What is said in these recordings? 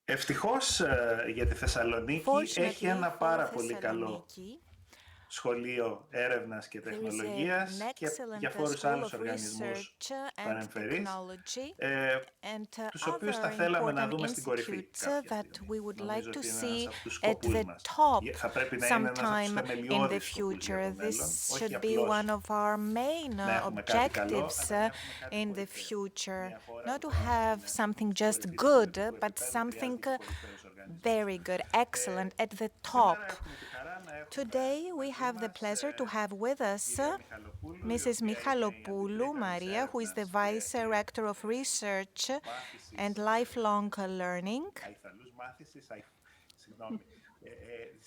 Ευτυχώς για τη Θεσσαλονίκη έχει Fortunately ένα for πάρα πολύ καλό Thessaloniki, σχολείο έρευνας και there is an τεχνολογίας και excellent διαφόρους school άλλους of οργανισμούς research and παρεμφερείς, technology and τους οποίους θα other θέλαμε να important δούμε στην κορυφή institutes κάποια that στιγμή. we would like Νομίζω to ότι είναι ένας see από τους at σκοπούς the μας. top Θα πρέπει να είναι ένας από τους sometime in the θεμελιώδεις σκοπούς για future. το μέλλον, This όχι should be one απλώς of our main να έχουμε κάτι καλό, objectives αλλά να έχουμε κάτι in the κορυφαίο. future. Μια χώρα Not που to θέλει να have είναι something της just κορυφής του good, ποιοτικού but επίπεδου, something χρειάζεται και κορυφαίους οργανισμούς. very good, excellent at the top. Σήμερα έχουμε τη χαρά να έχουμε Today we μαζί have the μας pleasure to have with την us κυρία Μιχαλοπούλου, η Mrs. οποία είναι η Michalopoulou Αντιπρίτανης Maria, who is the Έρευνας και Vice Rector of Research and Μάθησης, Lifelong Learning. αϊθαλούς μάθησης, συγγνώμη,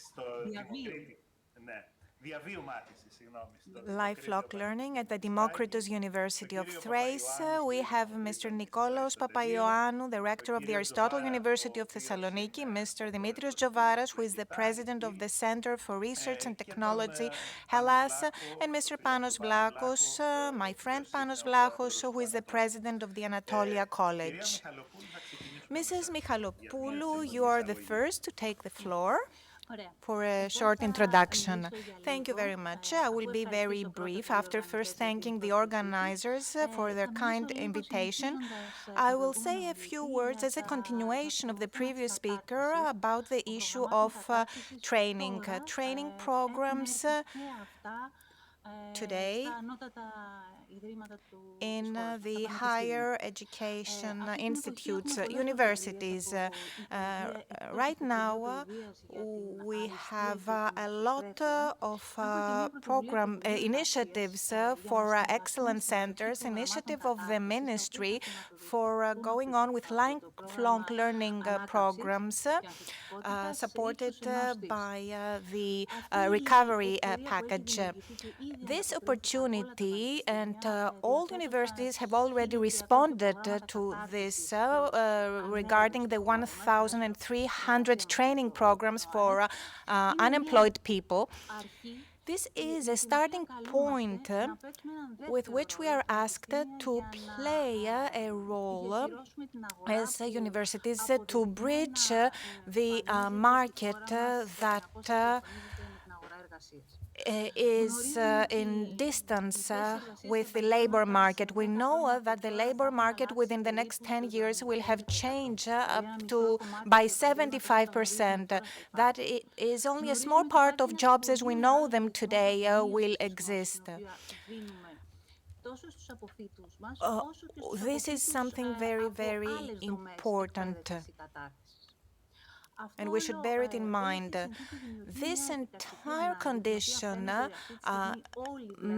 στο Δημοκρίτη, ναι, διαβίου μάθησης, συγγνώμη, στο Lifelong Δημοκρίτιο learning at the Πανεπιστήμιο Democritus της Θράκης, University τον of κύριο Thrace. Παπαϊωάννου We στη have Mr. Φοιτητική του Nikolaos Αριστοτελείου, Papaioannou, the τον rector of the κύριο Aristotle Τζοβάρα, University ο of οποίος Thessaloniki, είναι Mr. ο Dimitrios πρόεδρος Jovaras, who του is the Κιτάλη president of the Center for Research and και τον Technology, Πάνο Hellas, and Βλάχο, Mr. τον φίλο Panos του Πάνο Vlachos, Βλάχο, my ο friend οποίος Panos είναι ο Vlachos, πρόεδρος who του is the Ανατολίου. president of the Anatolia Κυρία College. Μιχαλοπούλου, θα ξεκινήσουμε με Mrs. εσάς για μια Michalopoulou, you σύντομη are the εισαγωγή. first to take the floor Ωραία. for a Εγώ short θα introduction. μιλήσω για Thank you λίγο, very much. I will αφού be very ευχαριστήσω πρώτα brief τους after first διοργανωτές για την thanking the πρόσκλησή τους. organizers for their Θα μιλήσω kind λίγο invitation. συνεχίζοντας I τον will say προηγούμενο a few ομιλητή words as a για continuation of the το θέμα της previous speaker κατάρτισης, about the των issue προγραμμάτων of κατάρτισης που training. τώρα Training έχουν programs έρθει και αυτά today στα ανώτατα ιδρύματα in της χώρας μας, στα the πανεπιστήμια. higher education Αυτή την εποχή έχουμε institutes, πολλές universities. πρωτοβουλίες από Right now, για την we αριστεία have και την a lot αξιοπρέπεια. of Έχουμε και μια πρωτοβουλία program του Υπουργείου initiatives Εργασίας για for να συμμετάσχουμε excellent στην αρχή centers, προγραμμάτων initiative of the κατάρτισης, τα οποία ministry θα for χρηματοδοτηθούν going on with από το lifelong πρόγραμμα learning ανάκαμψης programs και ανθεκτικότητας σε supported ύψους ενός δις. by the Αυτή η recovery ευκαιρία που έχει package. δημιουργηθεί και ήδη This ανταποκρίθηκαν όλα τα opportunity, and πανεπιστήμια, all διαθέτοντας universities have already 1.300 responded προγράμματα to this κατάρτισης προς regarding ανέργους the στον χώρο μας, μέσω 1,300 training του programs for ΑΕΠ. Είναι μια unemployed people. αρχή This is a στην οποία starting point καλούμαστε να παίξουμε έναν with δεύτερο which we ρόλο are στα asked πανεπιστήμια to για play να a role γεφυρώσουμε την αγορά as universities που to bridge the market that εμφανίζεται με την αγορά εργασίας. is in distance with the labor market. We know that the labor market within the next 10 years will have changed up to by 75%. That is only a small part of jobs as we know them today will exist. This is something very, very important. And we should bear it in mind. This entire condition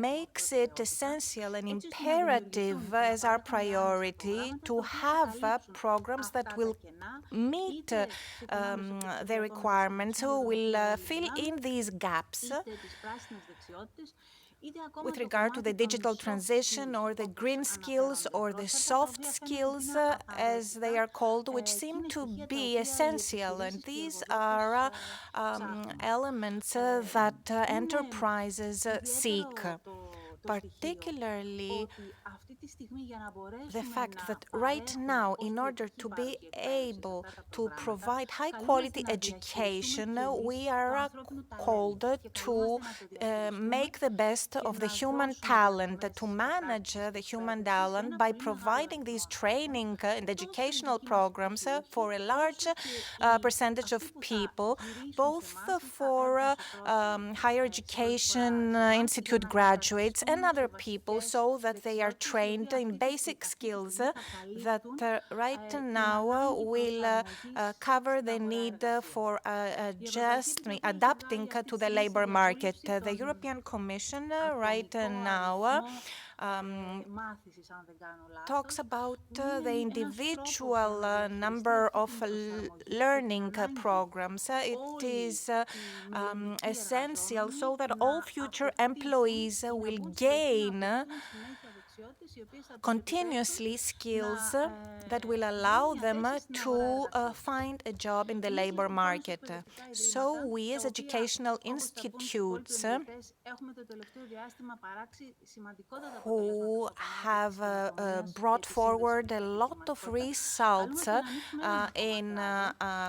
makes it essential and imperative as our priority to have programs that will meet the requirements, who will fill in these gaps with regard to the digital transition or the green skills or the soft skills, as they are called, which seem to be essential. And these are elements that enterprises seek. Particularly the fact that right now, in order to be able to provide high-quality education, we are called to make the best of the human talent, to manage the human talent by providing these training and educational programs for a large percentage of people, both for higher education institute graduates and other people, so that they are trained in basic skills that right now will cover the need for just adapting to the labor market. The European Commission right now talks about the individual number of learning programs. It is essential so that all future employees will gain continuously skills that will allow them to find a job in the labor market. So we as educational institutes who have brought forward a lot of results in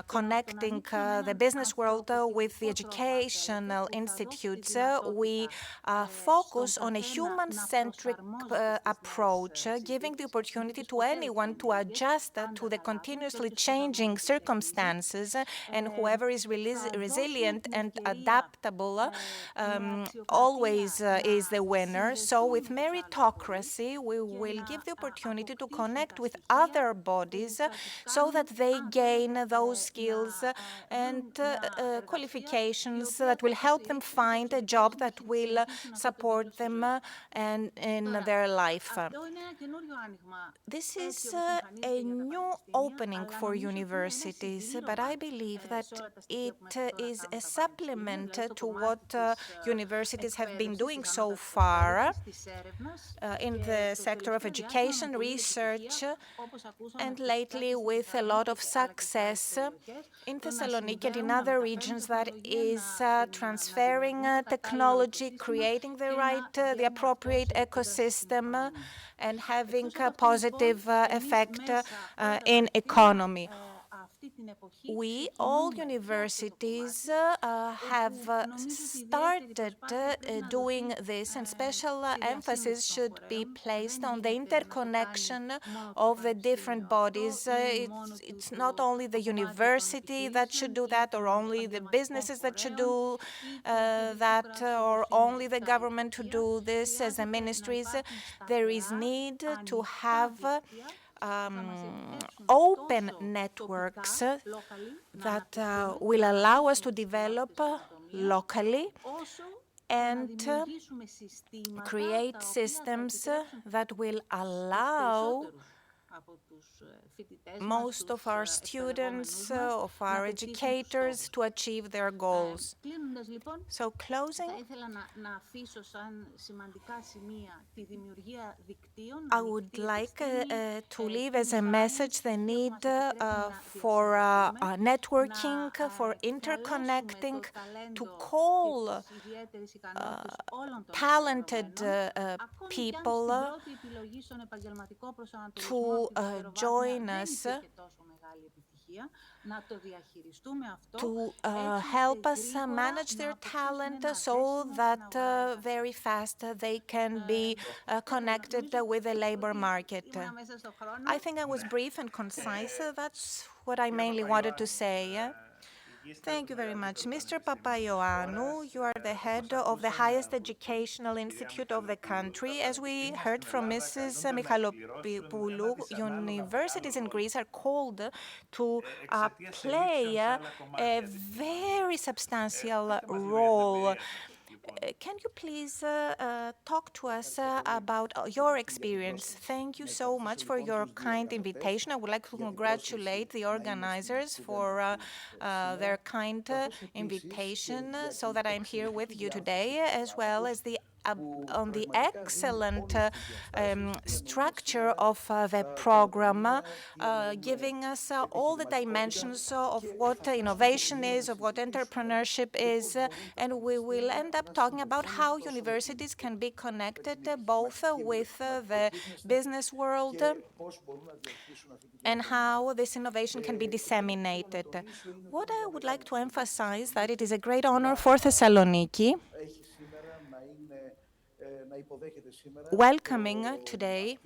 connecting the business world with the educational institutes, we focus on a human-centric approach, giving the opportunity to anyone to adjust to the continuously changing circumstances, and whoever is resilient and adaptable always is the winner. So with meritocracy, we will give the opportunity to connect with other bodies so that they gain those skills and qualifications that will help them find a job that will support them and in their life. This is a new opening for universities, but I believe that it is a supplement to what universities have been doing so far in the sector of education, research, and lately with a lot of success in Thessaloniki and in other regions, that is transferring technology, creating the appropriate ecosystem, and having a positive effect in economy. We, all universities, have started doing this, and special emphasis should be placed on the interconnection of the different bodies. It's not only the university that should do that, or only the businesses that should do that, or only the government to do this as the ministries. There is need to have open networks that will allow us to develop locally and create systems that will allow most of our students, of our educators, to achieve their goals. So closing, I would like to leave as a message the need for networking, for interconnecting, to call talented people to join us, to help us manage their talent so that very fast they can be connected with the labor market. I think I was brief and concise. That's what I mainly wanted to say. Thank you very much. Mr. Papaioannou, you are the head of the highest educational institute of the country. As we heard from Mrs. Michalopoulou, universities in Greece are called to play a very substantial role. Can you please talk to us about your experience? Thank you so much for your kind invitation. I would like to congratulate the organizers for their kind invitation so that I'm here with you today, as well as on the excellent structure of the program, giving us all the dimensions of what innovation is, of what entrepreneurship is, and we will end up talking about how universities can be connected both with the business world and how this innovation can be disseminated. What I would like to emphasize that it is a great honor for Thessaloniki welcoming today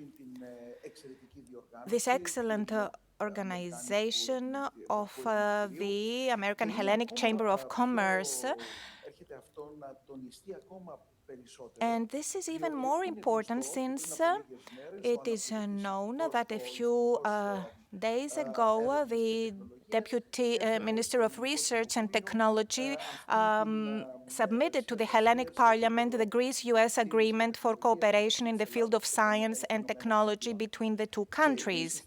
this excellent organization of the American Hellenic Chamber of Commerce. And this is even more important since it is known that a few days ago, the Deputy Minister of Research and Technology submitted to the Hellenic Parliament the Greece-US agreement for cooperation in the field of science and technology between the two countries.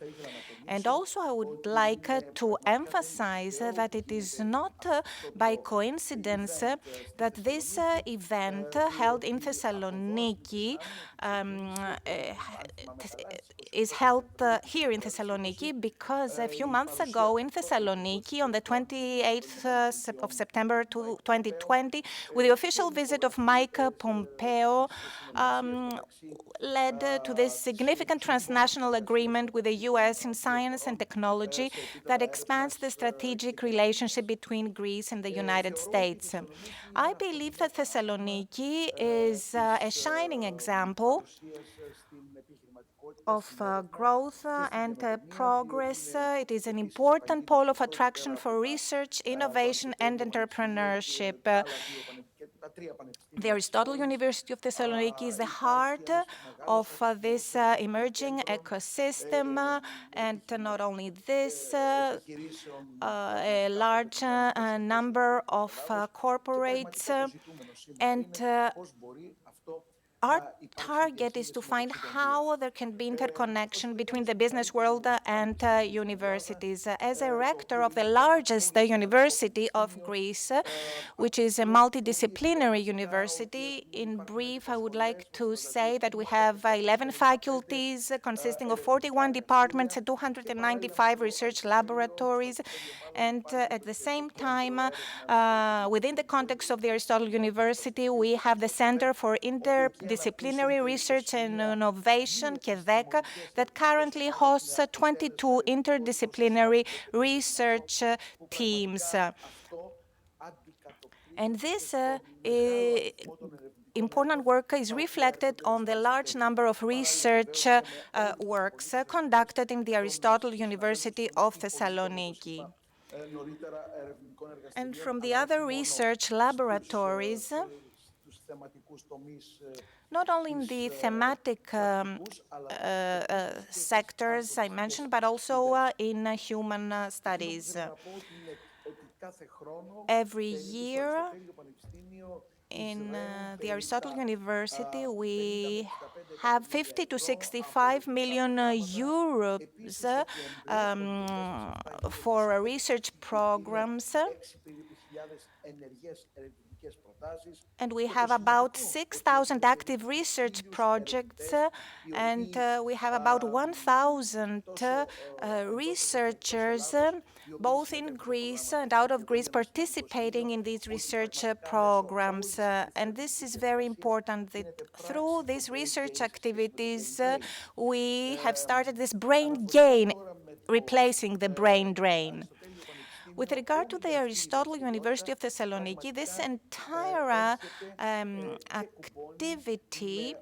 And also, I would like to emphasize that it is not by coincidence that this event held in Thessaloniki is held here in Thessaloniki because a few months ago in Thessaloniki, on the 28th of September 2020, with the official visit of Mike Pompeo, led to this significant transnational agreement with the US in science and technology that expands the strategic relationship between Greece and the United States. I believe that Thessaloniki is a shining example of growth and progress. It is an important pole of attraction for research, innovation, and entrepreneurship. The Aristotle University of Thessaloniki is the heart of this emerging ecosystem, and not only this, a large number of corporates and our target is to find how there can be interconnection between the business world and universities. As a rector of the largest university of Greece, which is a multidisciplinary university, in brief, I would like to say that we have 11 faculties consisting of 41 departments and 295 research laboratories. And at the same time, within the context of the Aristotle University, we have the Center for Interdisciplinary Research and Innovation, KEDEC, that currently hosts 22 interdisciplinary research teams. And this important work is reflected on the large number of research works conducted in the Aristotle University of Thessaloniki. And from the other research laboratories, not only in the thematic sectors I mentioned, but also in human studies. Every year in the Aristotle University, we have 50 to 65 million euros for research programs. And we have about 6,000 active research projects, and we have about 1,000 researchers, both in Greece and out of Greece, participating in these research programs. And this is very important, that through these research activities, we have started this brain gain, replacing the brain drain. With regard to the Aristotle University of Thessaloniki, this entire activity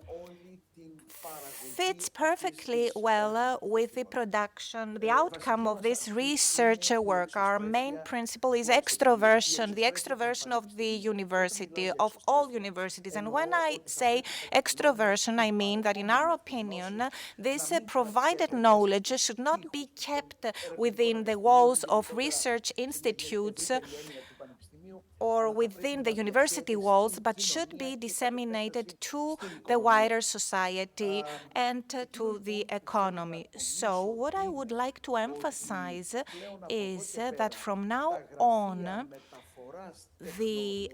fits perfectly well with the production, the outcome of this research work. Our main principle is extroversion, the extroversion of the university, of all universities. And when I say extroversion, I mean that in our opinion, this provided knowledge should not be kept within the walls of research institutes or within the university walls, but should be disseminated to the wider society and to the economy. So what I would like to emphasize is that from now on, the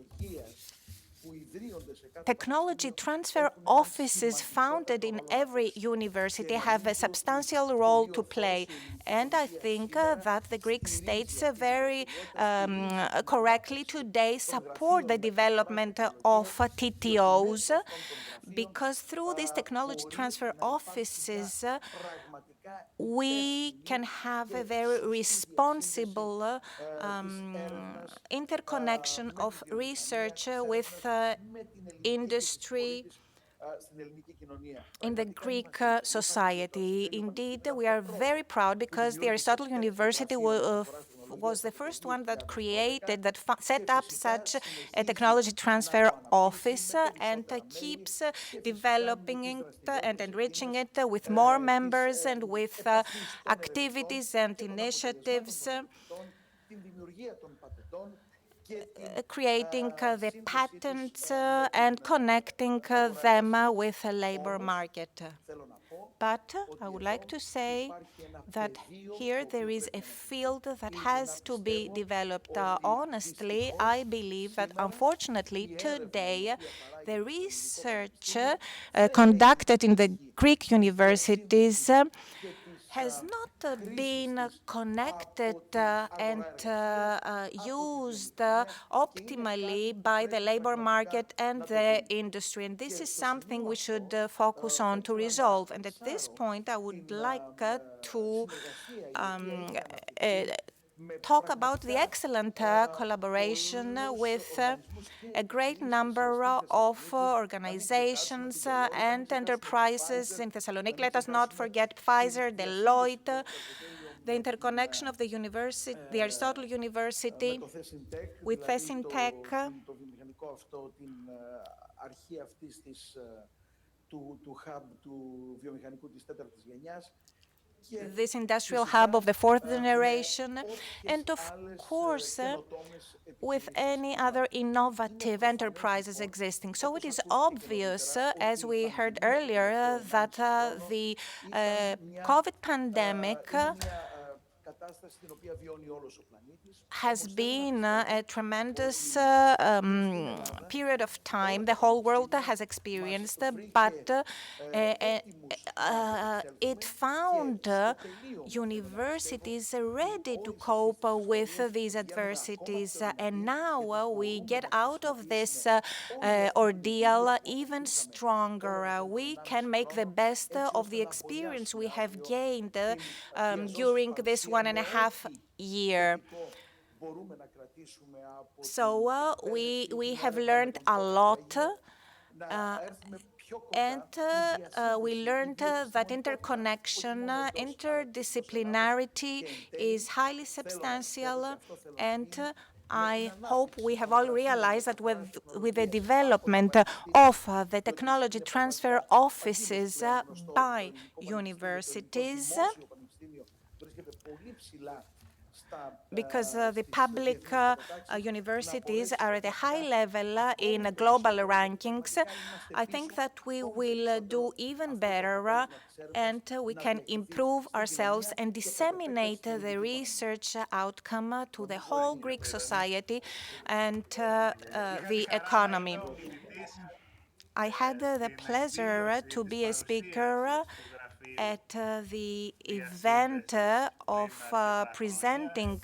technology transfer offices founded in every university have a substantial role to play. And I think that the Greek states very correctly today support the development of TTOs, because through these technology transfer offices, we can have a very responsible interconnection of research with industry in the Greek society. Indeed, we are very proud because the Aristotle University was the first one that created, that set up such a technology transfer office and keeps developing it and enriching it with more members and with activities and initiatives, creating the patents and connecting them with the labor market. But I would like to say that here there is a field that has to be developed. Honestly, I believe that unfortunately today the research conducted in the Greek universities has not been connected and used optimally by the labor market and the industry. And this is something we should focus on to resolve. And at this point, I would like to talk about the excellent collaboration with a great number of organizations and enterprises in Thessaloniki. Let us not forget Pfizer, Deloitte, the interconnection of the university, the Aristotle University with Thesintec, this industrial hub of the fourth generation, and of course, with any other innovative enterprises existing. So it is obvious, as we heard earlier, that the COVID pandemic has been a tremendous period of time the whole world has experienced, but it found universities ready to cope with these adversities. And now we get out of this ordeal even stronger. We can make the best of the experience we have gained during this 1.5 year. So we have learned a lot, and we learned that interconnection, interdisciplinarity is highly substantial, and I hope we have all realized that with the development of the technology transfer offices by universities, because the public universities are at a high level in global rankings, I think that we will do even better and we can improve ourselves and disseminate the research outcome to the whole Greek society and the economy. I had the pleasure to be a speaker at the event of presenting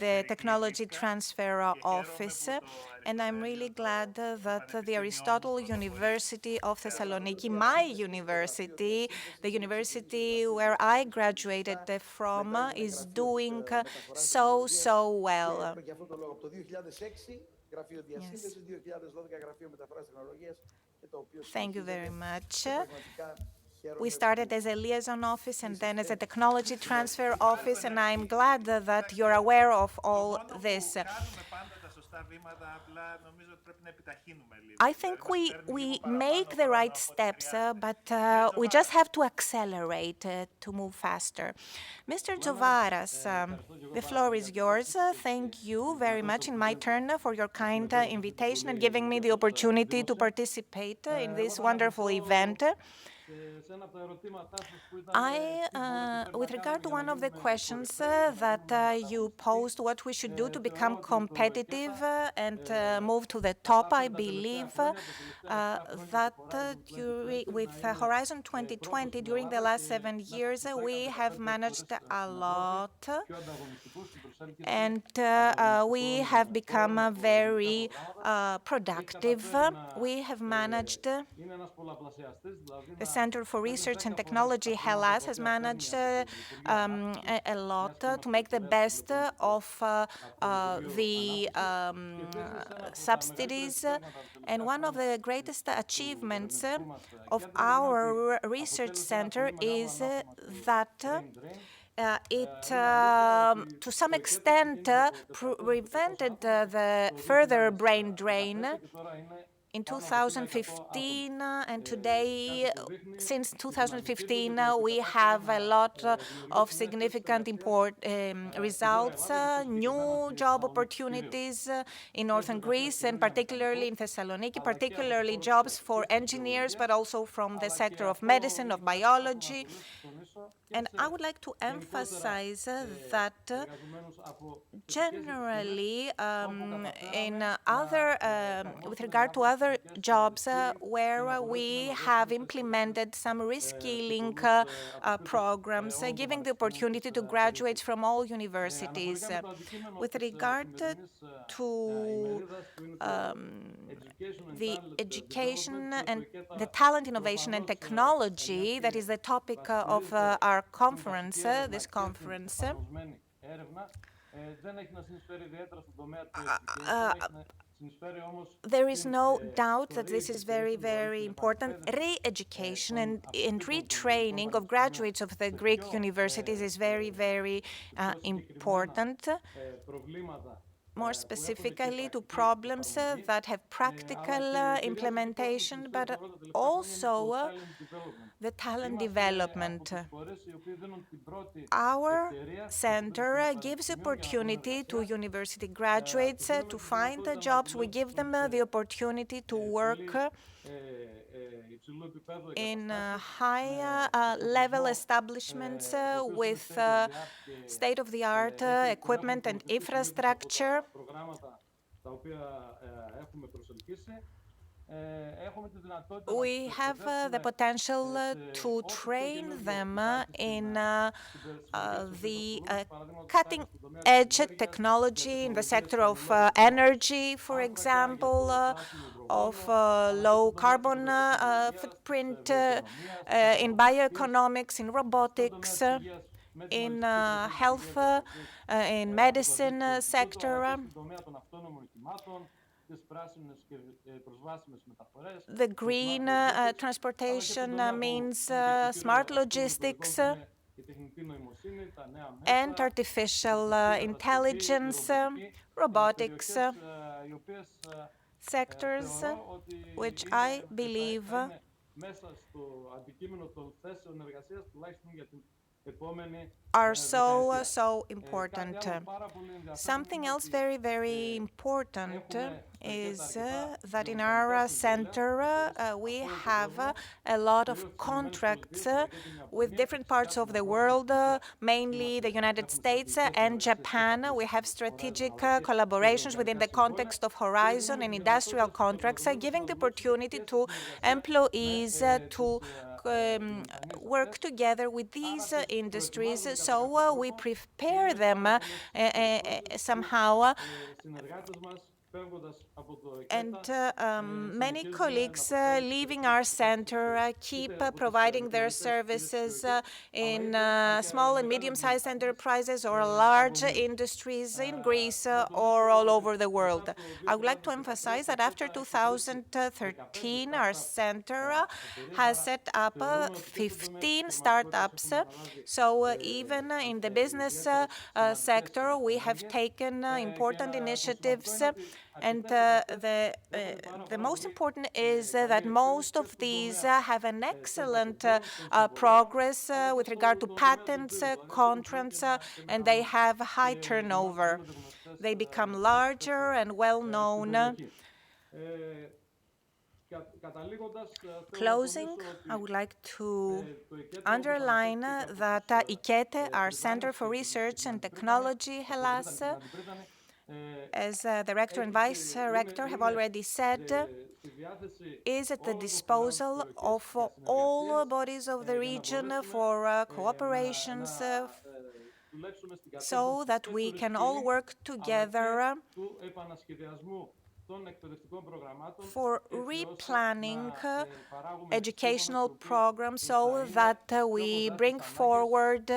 the Technology Transfer Office, and I'm really glad that the Aristotle University of Thessaloniki, my university, the university where I graduated from, is doing so well. Yes. Thank you very much. We started as a liaison office and then as a technology transfer office, and I'm glad that you're aware of all this. I think we make the right steps, but we just have to accelerate to move faster. Mr. Tsovaras, the floor is yours. Thank you very much in my turn for your kind invitation and giving me the opportunity to participate in this wonderful event. With regard to one of the questions that you posed, what we should do to become competitive and move to the top, I believe that with Horizon 2020, during the last 7 years, we have managed a lot, and we have become very productive. We have managed, the Center for Research and Technology, Hellas, has managed a lot to make the best of the subsidies. And one of the greatest achievements of our research center is that it, to some extent, prevented the further brain drain. in 2015 and today, since 2015, we have a lot of significant results, new job opportunities in northern Greece and particularly in Thessaloniki, particularly jobs for engineers, but also from the sector of medicine, of biology. And I would like to emphasize that generally, with regard to other jobs where we have implemented some reskilling programs, giving the opportunity to graduates from all universities. With regard to the education and the talent, innovation and technology, that is the topic of our conference, this conference. There is no doubt that this is very, very important. Re-education and retraining of graduates of the Greek universities is very, very important. More specifically to problems that have practical implementation, but also the talent development. Our center gives opportunity to university graduates to find jobs. We give them the opportunity to work in high-level establishments with state-of-the-art equipment and infrastructure. We have the potential to train them in the cutting-edge technology in the sector of energy, for example, of low-carbon footprint, in bioeconomics, in robotics, in health, in medicine sector. The green transportation means smart logistics and artificial intelligence, robotics sectors, which I believe are so important. Something else very, very important is that in our center we have a lot of contracts with different parts of the world, mainly the United States and Japan. We have strategic collaborations within the context of Horizon and industrial contracts, giving the opportunity to employees to work together with these industries, so we prepare them somehow. And many colleagues leaving our center keep providing their services in small and medium-sized enterprises or large industries in Greece or all over the world. I would like to emphasize that after 2013, our center has set up 15 startups. So even in the business sector, we have taken important initiatives. And the most important is that most of these have an excellent progress with regard to patents, contracts, and they have high turnover. They become larger and well-known. Closing, I would like to underline that IKETE, our Center for Research and Technology, Hellas, as the rector and vice rector have already said, is at the disposal of all bodies of the region for cooperations, so that we can all work together for replanning educational programs so that we bring forward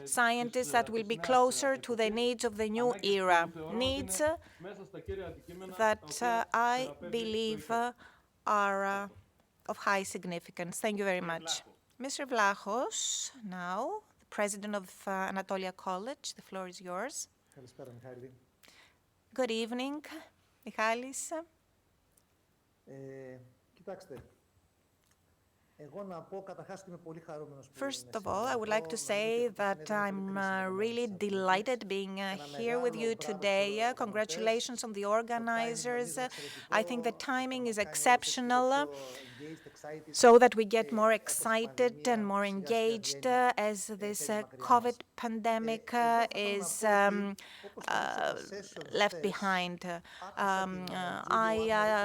scientists that will be closer to the needs of the new era, needs that I believe are of high significance. Thank you very much. Mr. Vlachos, now, the president of Anatolia College, the floor is yours. Good evening, Michalis. Κοιτάξτε, εγώ να πω καταρχάς ότι είμαι πολύ χαρούμενος που First είμαι of all, σήμερα I would εδώ. like to Νομίζω say ότι αυτό το that συνέδριο είναι I'm πολύ κρίσιμο για really μας τις delighted Αθηναίες. being Ένα here with you μεγάλο μπράβο στους today. οργανωτές. Congratulations on the Το timing organizers. νομίζω εξαιρετικό. I think the Αυτό timing is μας κάνει όλους έτσι exceptional, λίγο πιο engaged, excited, so that we get more όπως η excited and πανδημία more σιγά σιγά engaged βγαίνει, as this φεύγει μακριά COVID μας. pandemic Εγώ θα θέλω να is πω ότι, όπως το δείξαν τα sessions left χθες, behind. άκουσα την Julie Wagner, η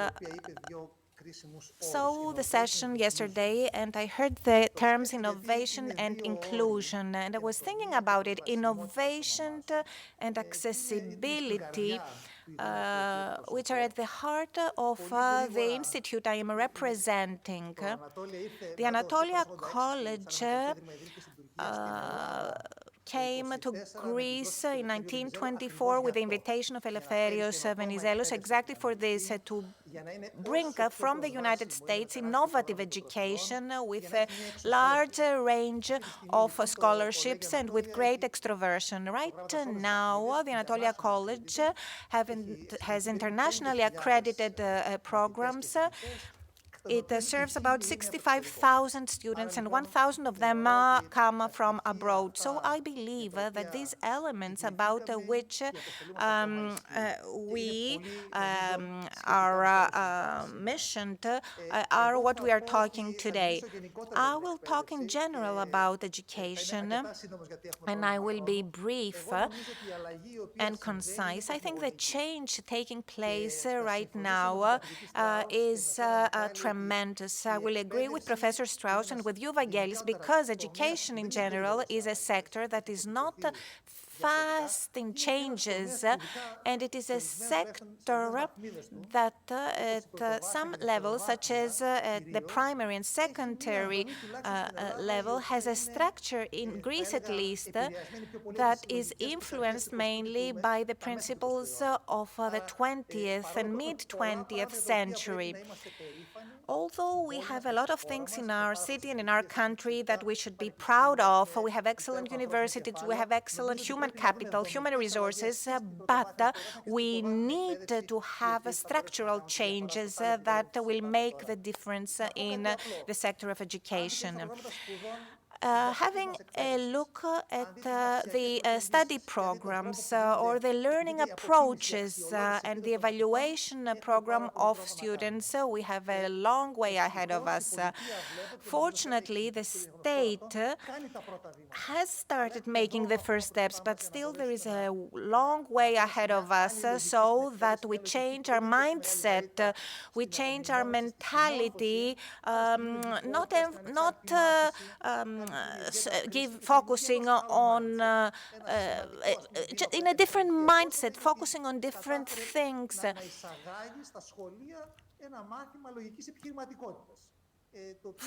οποία είπε δύο κρίσιμους όρους. Saw the Innovation session and yesterday inclusion. and I heard the Το terms σκέφτηκα γιατί innovation είναι and δύο όροι, inclusion, and I was thinking καινοτομία και about it, προσβασιμότητα ας innovation ονομάσω, and και είναι στην accessibility, καρδιά του ιδρύματος που which are at εκπροσωπώ. the heart of Πολύ the γρήγορα institute I am representing. το Ανατόλια ήρθε The μετά το Anatolia 1986 College σαν ένα ίδρυμα ιδρύθηκε στην Τουρκία στην Ελλάδα. came to 24 με την Greece πρόσκληση in του Ελευθερίου Βενιζέλου 1924 ακριβώς with the γι' αυτό. invitation of Για να φέρει Eleftherios καινοτόμα Venizelos εκπαίδευση exactly από for την this, Αμερική, to για να είναι bring όσο πιο from the United προσβάσιμο. Είναι States ένα τεράστιο innovative πρόγραμμα education προσφυλών, with για να a έχει μια εξωστρέφεια. large range Αυτή τη στιγμή of λοιπόν το scholarships Κολέγιο and with Ανατόλια great έχει extroversion. Right προγράμματα σε όλες τις now, Αθηναίες, the Anatolia international College accredited, has έχει internationally 65.000 accredited μαθητές και programs. φοιτητές. It serves about 65,000 students, and 1,000 of them come from abroad. So I believe that these elements about which we are missioned are what we are talking today. I will talk in general about education, and I will be brief and concise. I think the change taking place right now is tremendous. I will agree with Professor Strauss and with you, Vangelis, because education in general is a sector that is not fast in changes, and it is a sector that at some levels, such as at the primary and secondary level, has a structure, in Greece at least, that is influenced mainly by the principles of the 20th and mid-20th century. Although we have a lot of things in our city and in our country that we should be proud of, we have excellent universities, we have excellent human capital, human resources, but we need to have structural changes that will make the difference in the sector of education. Having a look at the study programs or the learning approaches and the evaluation program of students, we have a long way ahead of us. Fortunately, the state has started making the first steps, but still there is a long way ahead of us so that we change our mindset, we change our mentality, not focusing on in a different mindset, focusing on different things.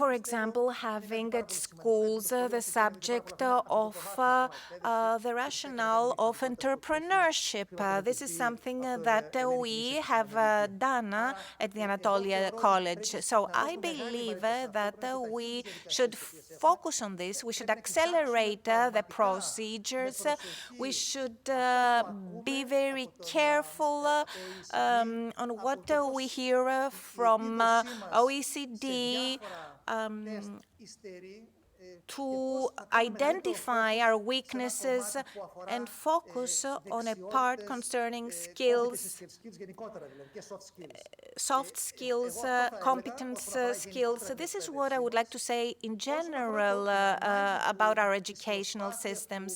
For example, having at schools the subject of the rationale of entrepreneurship. This is something that we have done at the Anatolia College. So I believe that we should focus on this. We should accelerate the procedures. We should be very careful on what we hear from OECD, to identify our weaknesses and focus on a part concerning skills, soft skills, competence skills. This is what I would like to say in general about our educational systems.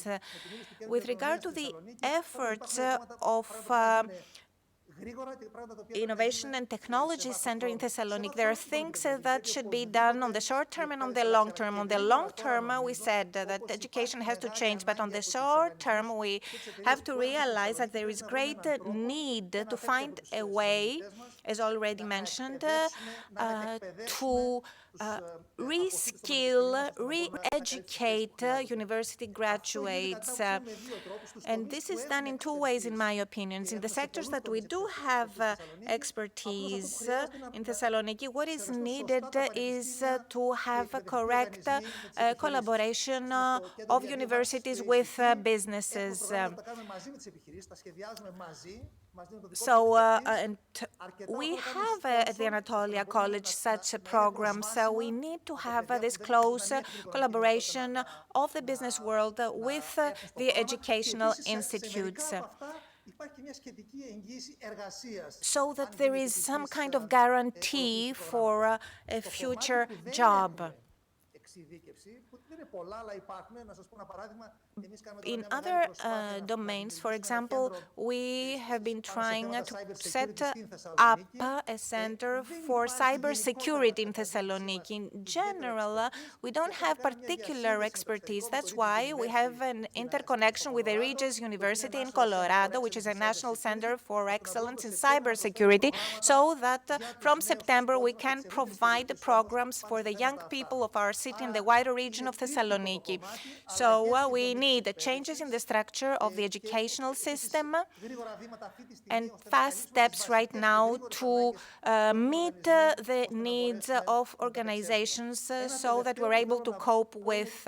With regard to the efforts of Innovation and Technology Center in Thessaloniki, there are things that should be done on the short term and on the long term. On the long term, we said that education has to change, but on the short term, we have to realize that there is great need to find a way, as already mentioned, to reskill, re-educate university graduates. And this is done in two ways, in my opinion. In the sectors that we do have expertise in Thessaloniki, what is needed is to have a correct collaboration of universities with businesses. So we have at the Anatolia College such a program, so we need to have this close collaboration of the business world with the educational institutes, so that there is some kind of guarantee for a future job. In other domains, for example, we have been trying to set up a center for cybersecurity in Thessaloniki. In general, we don't have particular expertise. That's why we have an interconnection with the Regis University in Colorado, which is a national center for excellence in cybersecurity, so that from September we can provide programs for the young people of our city and the wider region of Thessaloniki. So we need changes in the structure of the educational system and fast steps right now to meet the needs of organizations so that we're able to cope with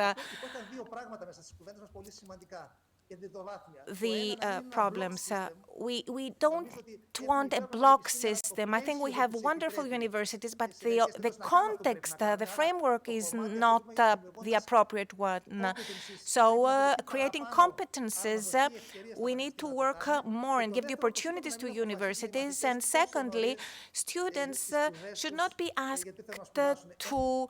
the problems. We don't want a block system. I think we have wonderful universities, but the context, the framework is not the appropriate one. So creating competences, we need to work more and give the opportunities to universities. And secondly, students should not be asked to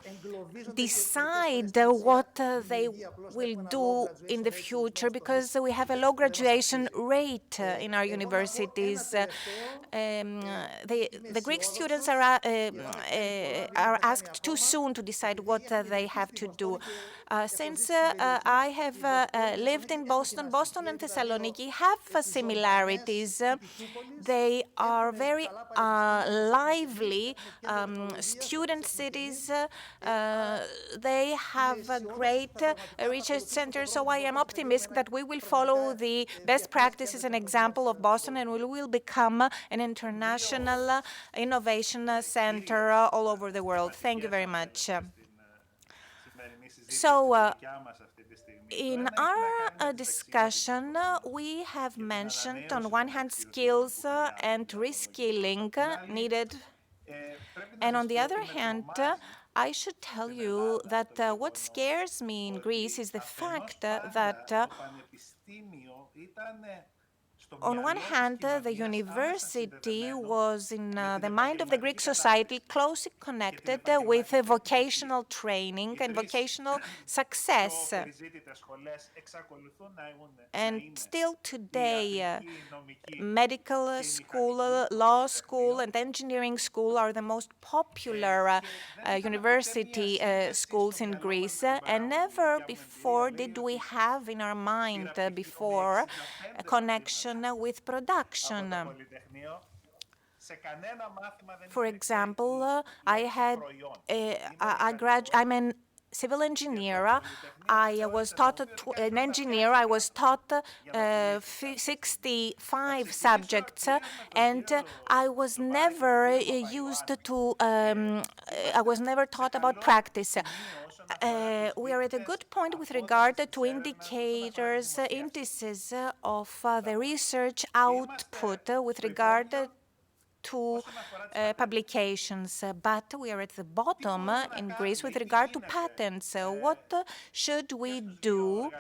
decide what they will do in the future, because we have a low graduation rate in our universities. The Greek students are asked too soon to decide what they have to do. Since I have lived in Boston and Thessaloniki have similarities. They are very lively student cities. They have great research centers, so I am optimistic that we will follow the best practices and example of Boston, and we will become an international innovation center all over the world. Thank you very much. So, in our discussion, we have mentioned, on one hand, skills and reskilling needed, and on the other hand, I should tell you that what scares me in Greece is the fact that on one hand, the university was in the mind of the Greek society closely connected with vocational training and vocational success. And still today, medical school, law school, and engineering school are the most popular university schools in Greece. And never before did we have in our mind before a connection with production. For example, I'm an civil engineer. I was taught an engineer. I was taught 65 subjects, and I was never I was never taught about practice. We are at a good point with regard to indicators, indices of the research output with regard to publications, but we are at the bottom in Greece with regard to patents. What should we do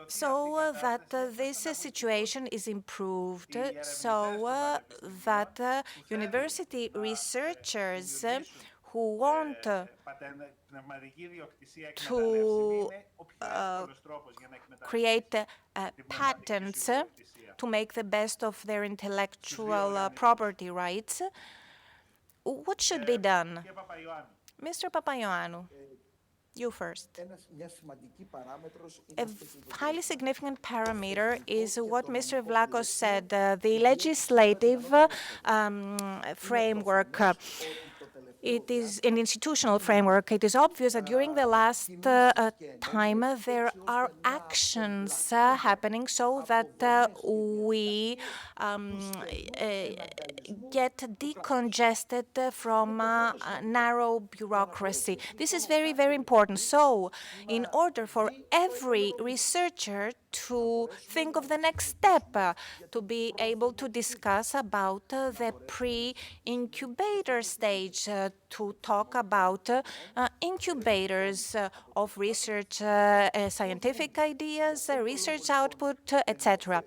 so that this situation is improved, so that university researchers who want to create patents to make the best of their intellectual property rights, what should be done? Mr. Papaioannou, you first. A highly significant parameter is what Mr. Vlachos said, the legislative framework. It is an institutional framework. It is obvious that during the last time there are actions happening so that we get decongested from narrow bureaucracy. This is very, very important. So, in order for every researcher to think of the next step, to be able to discuss about the pre-incubator stage, to talk about incubators of research, scientific ideas, research output, etc.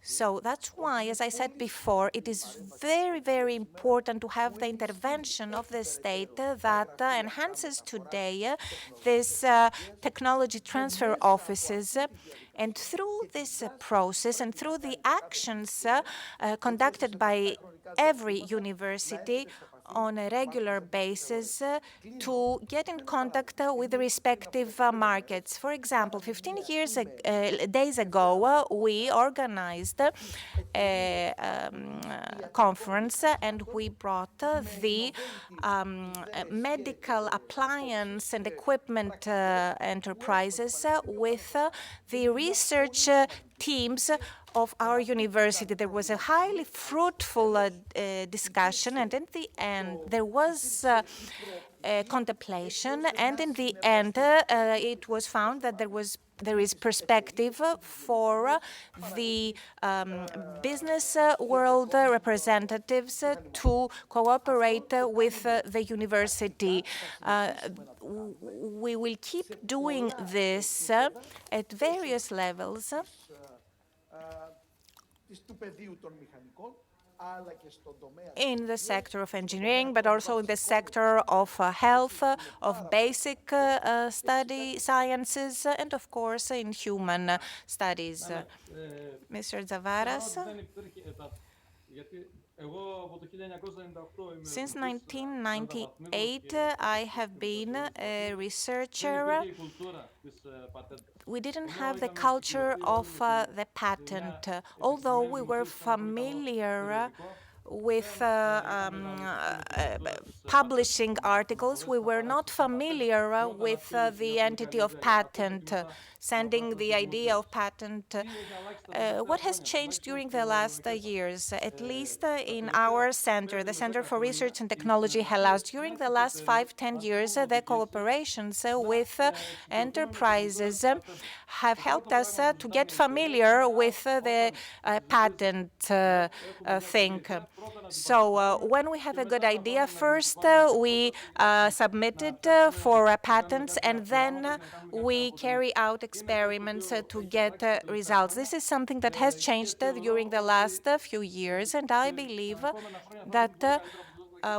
So that's why, as I said before, it is very, very important to have the intervention of the state that enhances today this technology transfer offices. And through this process and through the actions conducted by every university on a regular basis to get in contact with the respective markets. For example, 15 days ago, we organized a conference and we brought the medical appliance and equipment enterprises with the research teams of our university. There was a highly fruitful discussion, and in the end, there was contemplation, and in the end, it was found that there is perspective for the business world representatives to cooperate with the university. We will keep doing this at various levels. In the sector of engineering, but also in the sector of health, of basic study sciences, and of course in human studies. Mr. Zavaras? Since 1998, I have been a researcher. We didn't have the culture of the patent, although we were familiar with publishing articles. We were not familiar with the entity of patent, sending the idea of patent. What has changed during the last years, at least in our center, the Center for Research and Technology Hellas, during the last 5-10 years, the cooperations with enterprises have helped us to get familiar with the patent thing. So when we have a good idea, first we submit it for patents, and then we carry out experiments to get results. This is something that has changed during the last few years, and I believe that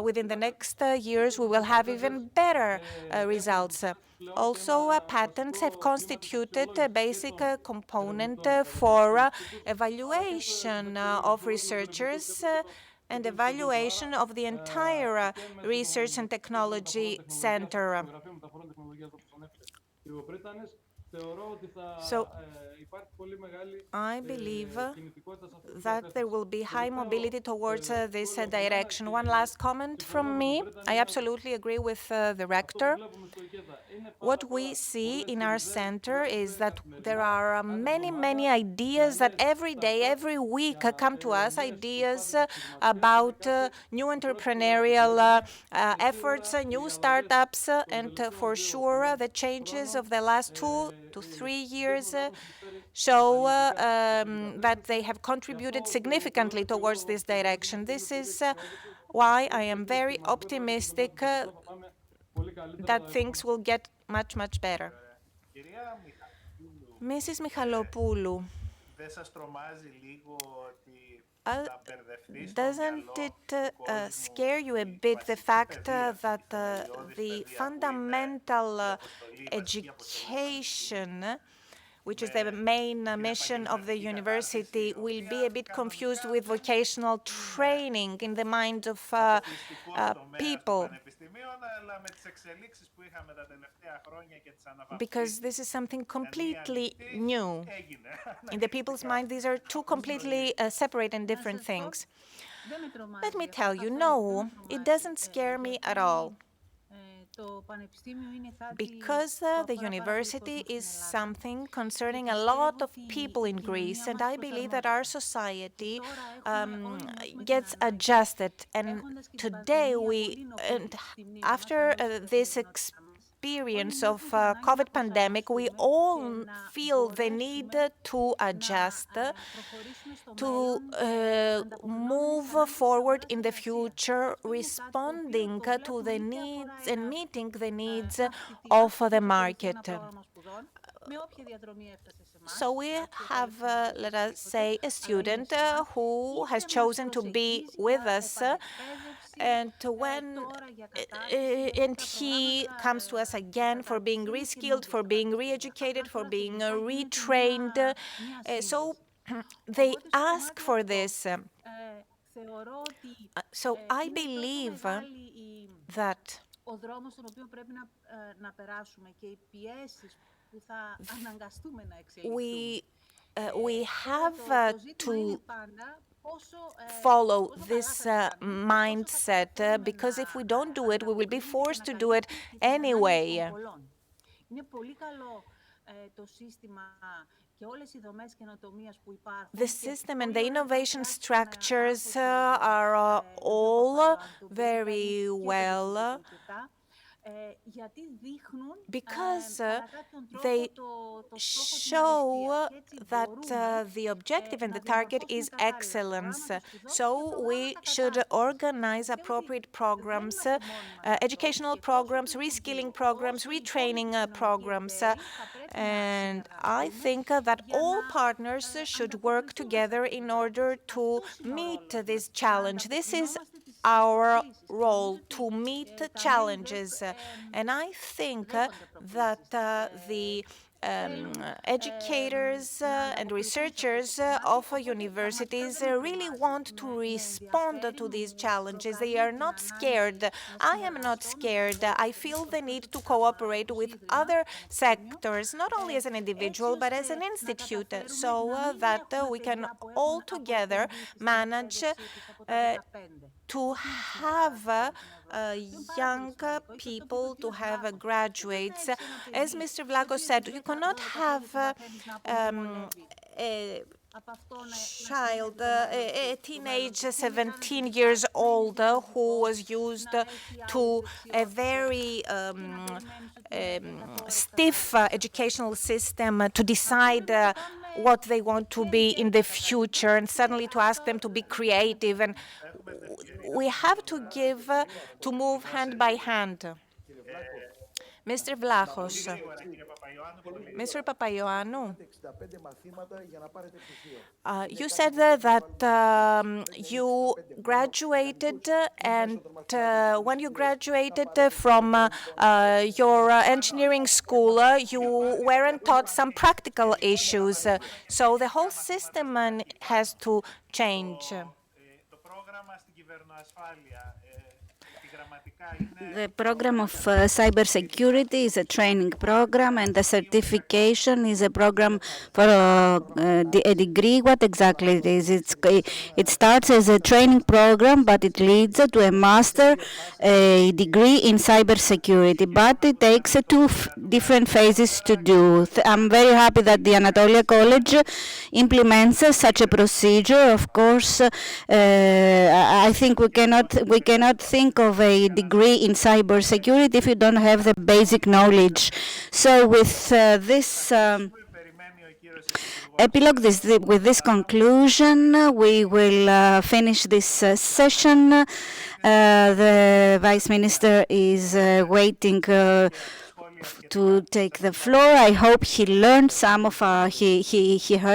within the next years we will have even better results. Also, patents have constituted a basic component for evaluation of researchers and evaluation of the entire research and technology center. So I believe that there will be high mobility towards this direction. One last comment from me. I absolutely agree with the rector. What we see in our center is that there are many, many ideas that every day, every week come to us, ideas about new entrepreneurial efforts, new startups, and for sure the changes of the last 2 to 3 years show that they have contributed significantly towards this direction. This is why I am very optimistic that things will get much, much better. Mrs. Michalopoulou, doesn't it scare you a bit, the fact that the fundamental education, which is the main mission of the university, will be a bit confused with vocational training in the minds of people? Because this is something completely new. In the people's mind, these are two completely separate and different things. Δεν με τρομάζει Let me αυτό tell you, καθόλου, δεν no, με it τρομάζει, doesn't scare me at γιατί all. το πανεπιστήμιο είναι κάτι Because που the αφορά πάρα πολύ university κόσμο is στην Ελλάδα. something concerning Και a πιστεύω lot of ότι people η in Greece, κοινωνία and μας I believe that our προσαρμόζεται. society Και τώρα έχουμε όλοι νιώσουμε την gets ανάγκη, adjusted. And έχοντας και την today πανδημία we, πολύ νωρίς and στη μνήμη μας, after ενώ στην this καθημερινότητά μας, experience όλοι of νιώθουν την ανάγκη να COVID pandemic, we προσαρμοστούμε all και να feel the μπορέσουμε need to να adjust, προχωρήσουμε στο to μέλλον ανταποκρινόμενοι move στις ανάγκες της forward αγοράς in the εργασίας. future, Αυτό είναι κάτι το οποίο responding το to βλέπουμε the είτε needs αφορά and ένα meeting the needs μαθητή of που the ακολουθεί ένα market. πρόγραμμα σπουδών, με όποια διαδρομή έφτασε σε εμάς, So we εντάξει, have, επέλεξε let να us έρθει say, a οπουδήποτε, αλλά είναι student σε εμάς, who has είτε μας chosen to be προσεγγίζει with για us, επανεκπαίδευση, and when τώρα για κατάρτιση, για and τέτοια he προγράμματα comes to us again for being καταρτισής reskilled, for being καινούργιας re-educated, κατάρτισης. for Απλά στο being τελικό γίνεται retrained. μια So σύνδεση. they Οπότε στο ask κομμάτι for αυτό, this. θεωρώ ότι So I είναι τόσο believe μεγάλη that ο δρόμος στον οποίο πρέπει να περάσουμε και οι πιέσεις που θα αναγκαστούμε να εξελιχθούμε. we have Το ζήτημα είναι to πάντα follow πόσο this καλά θα το κάνουμε, mindset, πόσο θα because if we don't do it, we will be ανταποκριθούμε forced και to να do it καλύψουμε τις ανάγκες των anyway. πολλών. Είναι πολύ καλό το σύστημα και όλες οι δομές καινοτομίας που υπάρχουν. The Και system and πολύ the ωραία innovation παρουσιάστηκαν structures από τον are Γιώργο all Παπαϊωάννου, που very παίρνει και το well Δυτικά, γιατί δείχνουν because κατά κάποιον τρόπο they το στόχο της show αριστείας. Και έτσι that μπορούμε the objective and να the target διαμορφώσουμε is κατάλληλα excellence. προγράμματα σπουδών So και we προγράμματα should κατάρτισης. organize Πιστεύω ότι appropriate δεν programs, είμαστε μόνοι μας σε αυτό educational και τόσο programs, και οι reskilling δύο, programs, όσο οι retraining υπόλοιποι κοινωνικοί programs. εταίροι θα πρέπει να And I συνεργαστούμε think that για all να partners should work ανταποκριθούμε together σε αυτές in τις order προκλήσεις. to Αυτός είναι ο meet ρόλος this μας, να challenge. This is ανταποκρινόμαστε στις our προκλήσεις. Και role νομίζω to ότι meet the τα μέλη ΔΕΚ challenges. And I think δέχονται that προκλήσεις. the Θέλουν educators να and ανταποκριθούν σε researchers αυτό το of κομμάτι, οπότε universities πραγματικά δεν με really τρομάζει. want to Με respond ενδιαφέρει, to these μου challenges. They προκαλεί are την not ανάγκη scared. να I am not συνεργαστώ με scared. τους I feel the need to στο cooperate with Ίδρυμα, other στο Πανεπιστήμιο, sectors, not only as an έτσι individual, but as ώστε an να institute, καταφέρουμε so να μην that έχουμε we can παιδιά που all έχουν together αποκλειστεί στην manage εκπαίδευσή τους από τα 15. to have young people, to have graduates. As Mr. Vlachos said, you cannot have a child, a teenage 17 years old who was used to a very stiff educational system to decide what they want to be in the future and suddenly to ask them to be creative. And we have to give, to move hand by hand. Mr. Vlachos, Mr. Papaioannou, you said that you graduated, and when you graduated from your engineering school, you weren't taught some practical issues. So the whole system has to change. The program of cybersecurity is a training program, and the certification is a program for a degree. What exactly it is? It starts as a training program, but it leads to a master degree in cybersecurity. But it takes two different phases to do. I'm very happy that the Anatolia College implements such a procedure. Of course, I think we cannot think of a degree in cybersecurity if you don't have the basic knowledge. So with this epilogue, with this conclusion, we will finish this session. The Vice Minister is waiting to take the floor. I hope he learned some of he heard